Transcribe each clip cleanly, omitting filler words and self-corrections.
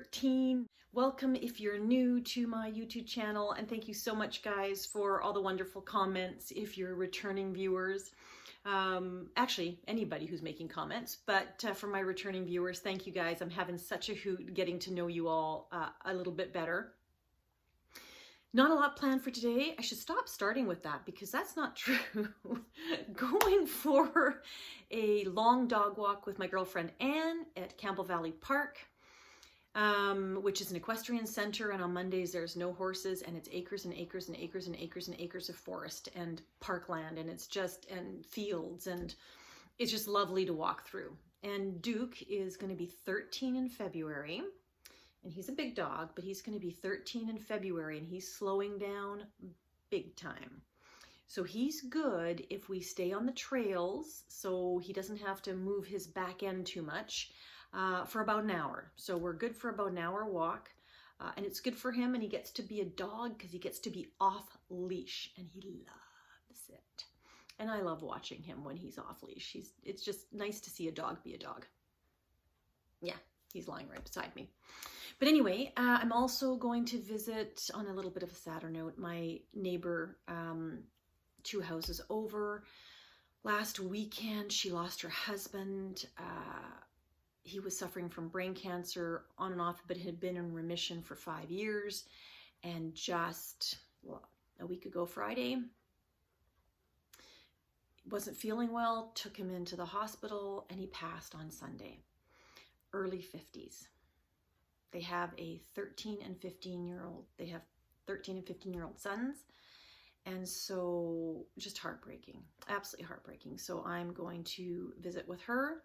13. Welcome if you're new to my YouTube channel, and thank you so much guys for all the wonderful comments if you're returning viewers. Actually, anybody who's making comments, but for my returning viewers, thank you guys. I'm having such a hoot getting to know you all a little bit better. Not a lot planned for today. I should stop starting with that because that's not true. Going for a long dog walk with my girlfriend Anne at Campbell Valley Park, which is an equestrian center, and on Mondays there's no horses, and it's acres and acres and acres and acres and acres of forest and parkland, and it's just, and fields, and it's just lovely to walk through. And Duke is going to be 13 in February. And he's a big dog, but he's going to be 13 in February, and he's slowing down big time. So he's good if we stay on the trails, so he doesn't have to move his back end too much, for about an hour. So we're good for about an hour walk, and it's good for him, and he gets to be a dog because he gets to be off leash, and he loves it. And I love watching him when he's off leash. It's just nice to see a dog be a dog. Yeah, he's lying right beside me. But anyway, I'm also going to visit, on a little bit of a sadder note, my neighbor 2 houses over. Last weekend, she lost her husband. He was suffering from brain cancer on and off, but had been in remission for 5 years. And just, well, a week ago Friday, wasn't feeling well, took him into the hospital, and he passed on Sunday. Early 50s. They have a 13 and 15-year-old. They have 13 and 15-year-old sons. And so just heartbreaking, absolutely heartbreaking. So I'm going to visit with her.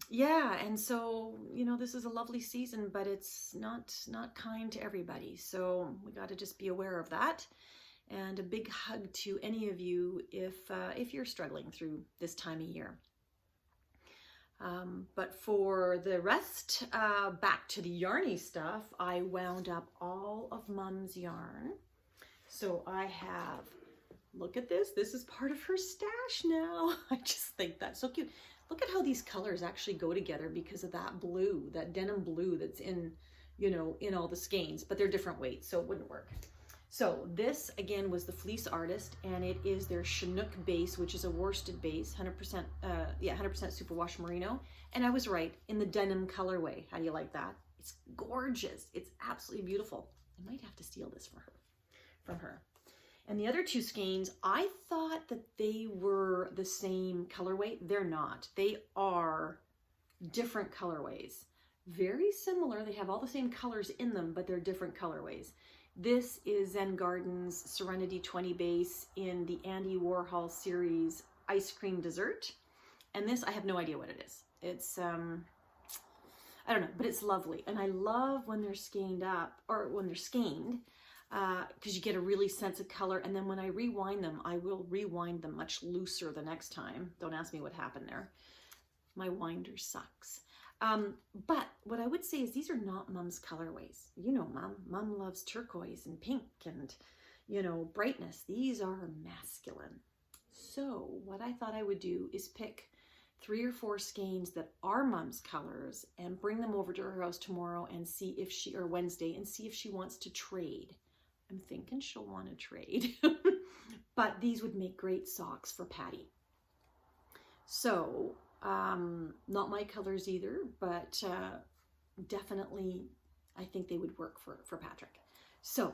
Yeah, and so, you know, this is a lovely season, but it's not kind to everybody. So we got to just be aware of that. And a big hug to any of you if you're struggling through this time of year. But for the rest, back to the yarny stuff, I wound up all of Mom's yarn. So I have, look at this. This is part of her stash now. I just think that's so cute. Look at how these colors actually go together because of that blue, that denim blue that's in, you know, in all the skeins, but they're different weights, so it wouldn't work. So this, again, was the Fleece Artist, and it is their Chinook base, which is a worsted base, 100%, 100% superwash merino. And I was right, in the denim colorway. How do you like that? It's gorgeous. It's absolutely beautiful. I might have to steal this from her. And the other 2 skeins, I thought that they were the same colorway. They're not. They are different colorways. Very similar. They have all the same colors in them, but they're different colorways. This is Zen Gardens Serenity 20 base in the Andy Warhol series Ice Cream Dessert. And this, I have no idea what it is. It's, I don't know, but it's lovely. And I love when they're skeined up, or when they're skeined, because you get a really sense of color. And then when I rewind them, I will rewind them much looser the next time. Don't ask me what happened there. My winder sucks. But what I would say is these are not Mom's colorways. You know, Mom loves turquoise and pink and, you know, brightness. These are masculine. So what I thought I would do is pick 3 or 4 skeins that are Mom's colors and bring them over to her house tomorrow and see if she, or Wednesday, and see if she wants to trade. I'm thinking she'll want to trade. But these would make great socks for Patty. So, not my colors either, but definitely I think they would work for Patrick. So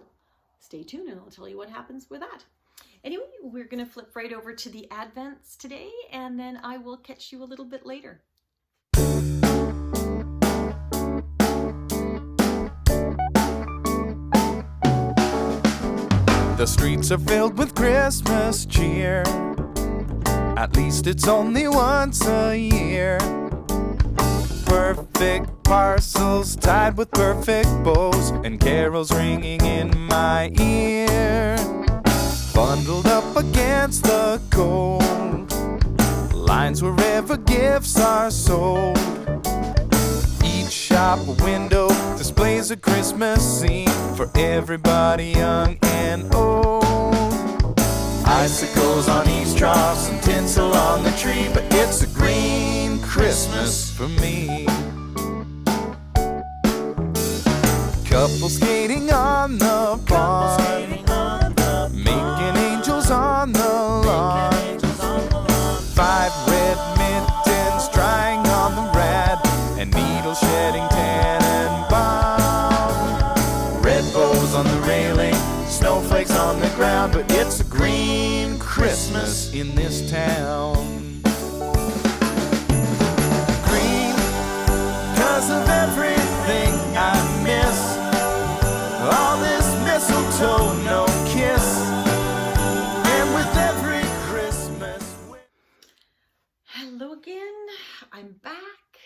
stay tuned and I'll tell you what happens with that. Anyway, we're going to flip right over to the Advents today, and then I will catch you a little bit later. The streets are filled with Christmas cheer. At least it's only once a year. Perfect parcels tied with perfect bows, and carols ringing in my ear. Bundled up against the cold, lines wherever gifts are sold. Each shop window displays a Christmas scene for everybody young and old. Icicles on each troughs and tinsel on the tree, but it's a green Christmas for me. couple skating on the pond, making angels on the lawn. 5 red mittens drying on the rad, and needles shedding tan and balm. Red bows on the railing, snowflakes on the ground, but it's a green Christmas in this town. Green, 'cause of everything I miss. All this mistletoe, no kiss. And with every Christmas. Hello again, I'm back.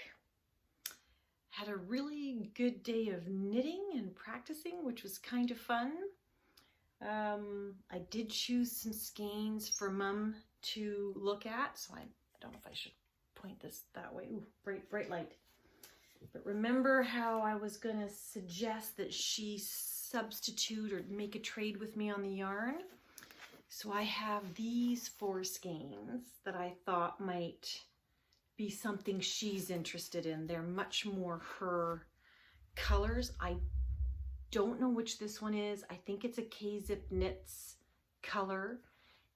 Had a really good day of knitting and practicing, which was kind of fun. I did choose some skeins for Mum to look at, so I don't know if I should point this that way. Ooh, bright light. But remember how I was going to suggest that she substitute or make a trade with me on the yarn? So I have these 4 skeins that I thought might be something she's interested in. They're much more her colors. I don't know which this one is. I think it's a K-Zip Knits color,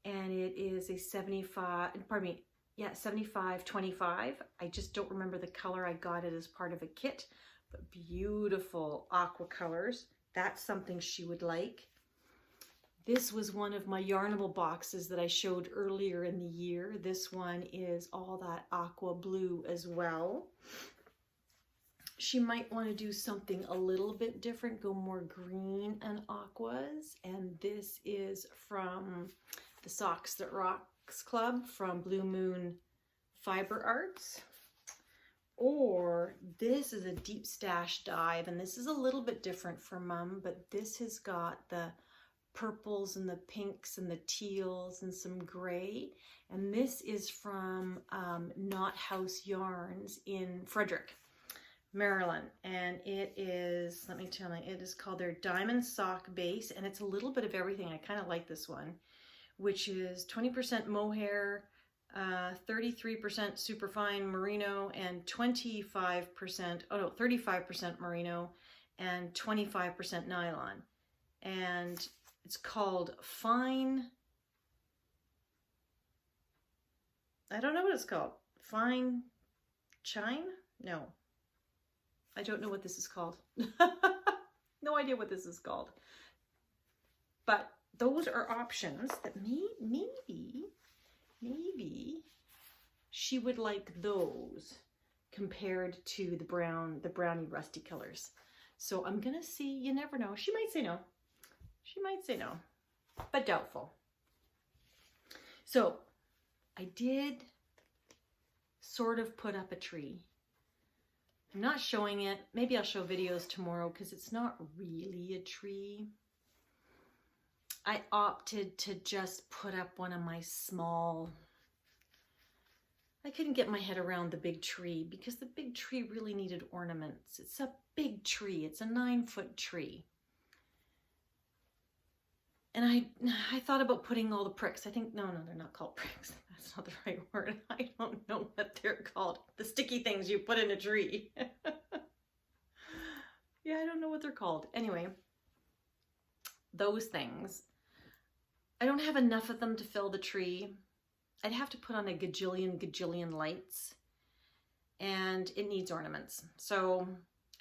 and it is a 75-25. I just don't remember the color. I got it as part of a kit, but beautiful aqua colors. That's something she would like. This was one of my Yarnable boxes that I showed earlier in the year. This one is all that aqua blue as well. She might want to do something a little bit different, go more green and aquas. And this is from the Socks That Rocks Club from Blue Moon Fiber Arts. Or this is a Deep Stash Dive, and this is a little bit different for Mum, but this has got the purples and the pinks and the teals and some gray. And this is from Knot House Yarns in Frederick, Maryland. And it is, let me tell you, it is called their Diamond Sock Base, and it's a little bit of everything. I kind of like this one, which is 20% mohair, 33% superfine merino, and 35% merino, and 25% nylon. And it's called Fine, I don't know what it's called. Fine Chine? No. I don't know what this is called. No idea what this is called. But those are options that maybe she would like those compared to the brownie rusty colors. So I'm gonna see, you never know. She might say no. She might say no, but doubtful. So I did sort of put up a tree. I'm not showing it. Maybe I'll show videos tomorrow because it's not really a tree. I opted to just put up one of my small, I couldn't get my head around the big tree because the big tree really needed ornaments. It's a big tree. It's a 9-foot tree. And I thought about putting all the pricks. I think, no, they're not called pricks. That's not the right word. I don't know what they're called. The sticky things you put in a tree. Yeah, I don't know what they're called. Anyway, those things. I don't have enough of them to fill the tree. I'd have to put on a gajillion lights. And it needs ornaments. So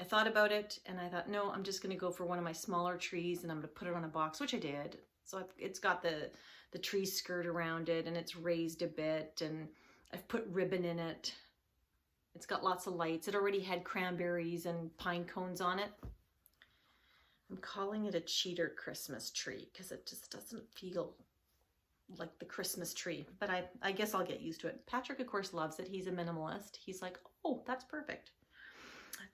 I thought about it and I thought, no, I'm just going to go for one of my smaller trees and I'm going to put it on a box, which I did. So it's got the tree skirt around it and it's raised a bit and I've put ribbon in it. It's got lots of lights. It already had cranberries and pine cones on it. I'm calling it a cheater Christmas tree because it just doesn't feel like the Christmas tree, but I guess I'll get used to it. Patrick, of course, loves it. He's a minimalist. He's like, oh, that's perfect.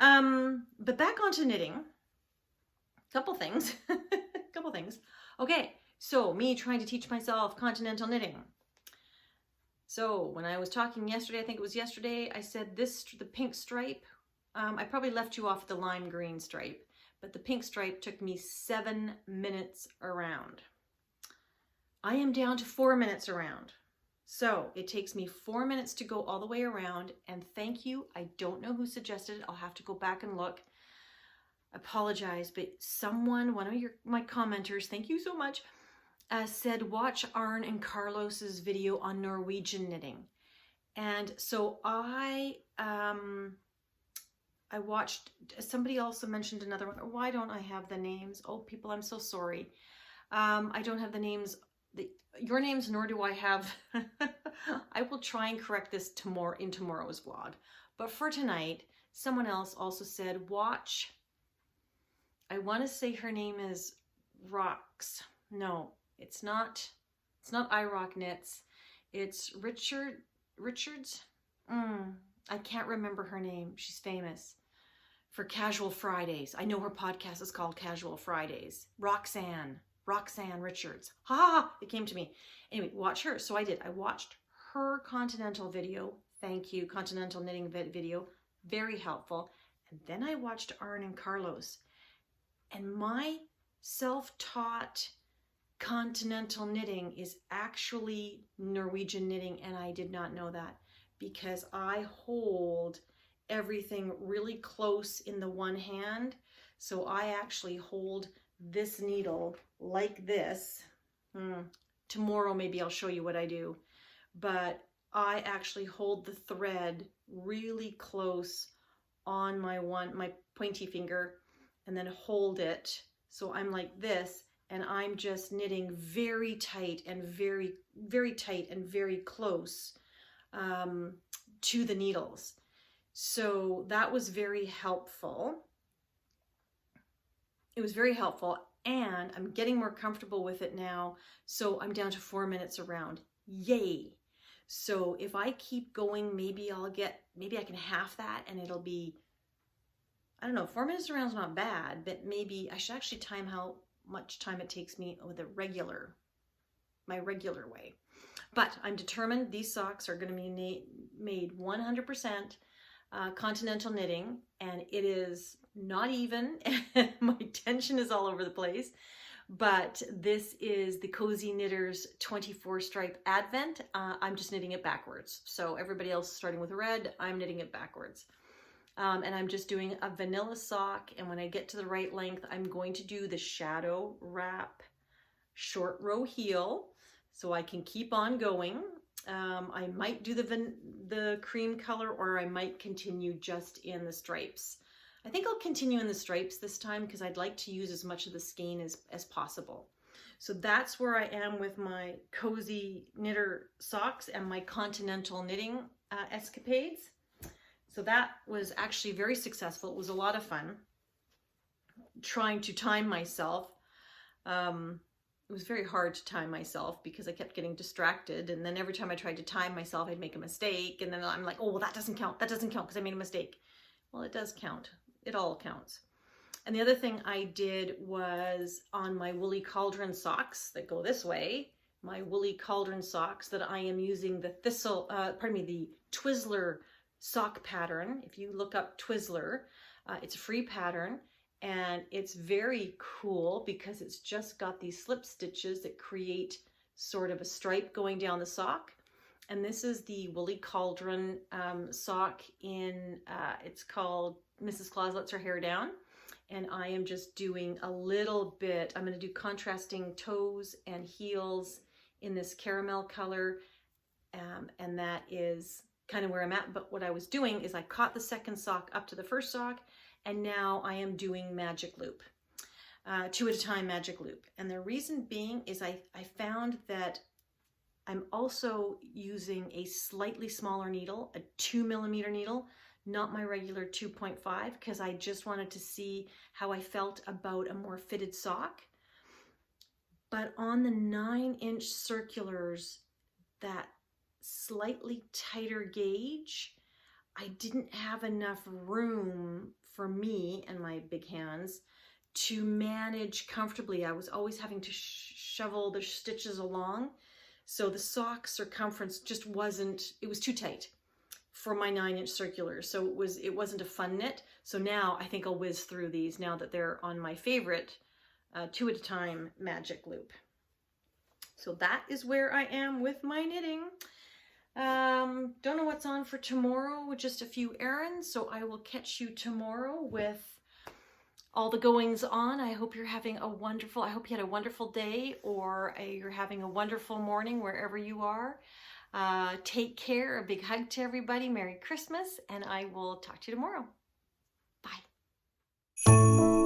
But back onto knitting. Couple things. Okay, so me trying to teach myself continental knitting. So when I was talking yesterday, I think it was yesterday, I said the pink stripe, I probably left you off the lime green stripe, but the pink stripe took me 7 minutes around. I am down to 4 minutes around. So it takes me 4 minutes to go all the way around, and thank you. I don't know who suggested it. I'll have to go back and look. apologize, but someone, one of my commenters, thank you so much, said watch Arn and Carlos's video on Norwegian knitting. And so I watched, somebody also mentioned another one. Why don't I have the names? Oh, people, I'm so sorry. I don't have the names, your names, nor do I have, I will try and correct this in tomorrow's vlog. But for tonight, someone else also said, watch, I want to say her name is Rox. No, it's not iRock Knits. It's Richards. I can't remember her name. She's famous for Casual Fridays. I know her podcast is called Casual Fridays. Roxanne Richards. Ha! It came to me. Anyway, watch her. So I did. I watched her Continental video. Thank you, Continental knitting video. Very helpful. And then I watched Arn and Carlos. And my self-taught Continental knitting is actually Norwegian knitting, and I did not know that because I hold everything really close in the one hand. So I actually hold this needle like this. Tomorrow maybe I'll show you what I do, but I actually hold the thread really close on my pointy finger and then hold it. So I'm like this, and I'm just knitting very tight and very, very tight and very close to the needles. So that was very helpful. It was very helpful, and I'm getting more comfortable with it now. So I'm down to 4 minutes around. Yay. So if I keep going, maybe I can half that, and it'll be, I don't know, 4 minutes around is not bad, but maybe I should actually time how much time it takes me with my regular way. But I'm determined these socks are going to be made 100% Continental knitting, and it is not even. My tension is all over the place. But this is the Cozy Knitters 24 stripe Advent. I'm just knitting it backwards. So everybody else is starting with red, I'm knitting it backwards. And I'm just doing a vanilla sock, and when I get to the right length, I'm going to do the shadow wrap short row heel so I can keep on going. I might do the cream color, or I might continue just in the stripes. I think I'll continue in the stripes this time because I'd like to use as much of the skein as possible. So that's where I am with my Cozy Knitter socks and my Continental knitting escapades. So that was actually very successful. It was a lot of fun trying to time myself. It was very hard to time myself because I kept getting distracted, and then every time I tried to time myself, I'd make a mistake, and then I'm like, oh, well, that doesn't count because I made a mistake. Well, it does count. It all counts. And the other thing I did was on my woolly cauldron socks that go this way, my woolly cauldron socks that I am using the the Twizzler sock pattern. If you look up Twizzler, it's a free pattern. And it's very cool because it's just got these slip stitches that create sort of a stripe going down the sock. And this is the Woolly Cauldron sock in, it's called Mrs. Claus Lets Her Hair Down. And I am just doing a little bit, I'm going to do contrasting toes and heels in this caramel color. And that is kind of where I'm at. But what I was doing is I caught the second sock up to the first sock, and now I am doing magic loop, 2 at a time magic loop. And the reason being is I found that I'm also using a slightly smaller needle, a 2mm needle, not my regular 2.5, because I just wanted to see how I felt about a more fitted sock. But on the 9-inch circulars, that slightly tighter gauge, I didn't have enough room for me and my big hands to manage comfortably. I was always having to shovel the stitches along. So the sock circumference just wasn't, it was too tight for my 9-inch circulars. So it wasn't a fun knit. So now I think I'll whiz through these now that they're on my favorite 2 at a time magic loop. So that is where I am with my knitting. Don't know what's on for tomorrow, just a few errands, so I will catch you tomorrow with all the goings on. I hope you're having a wonderful, I hope you had a wonderful day, or you're having a wonderful morning wherever you are. Take care. A big hug to everybody. Merry Christmas, and I will talk to you tomorrow. Bye.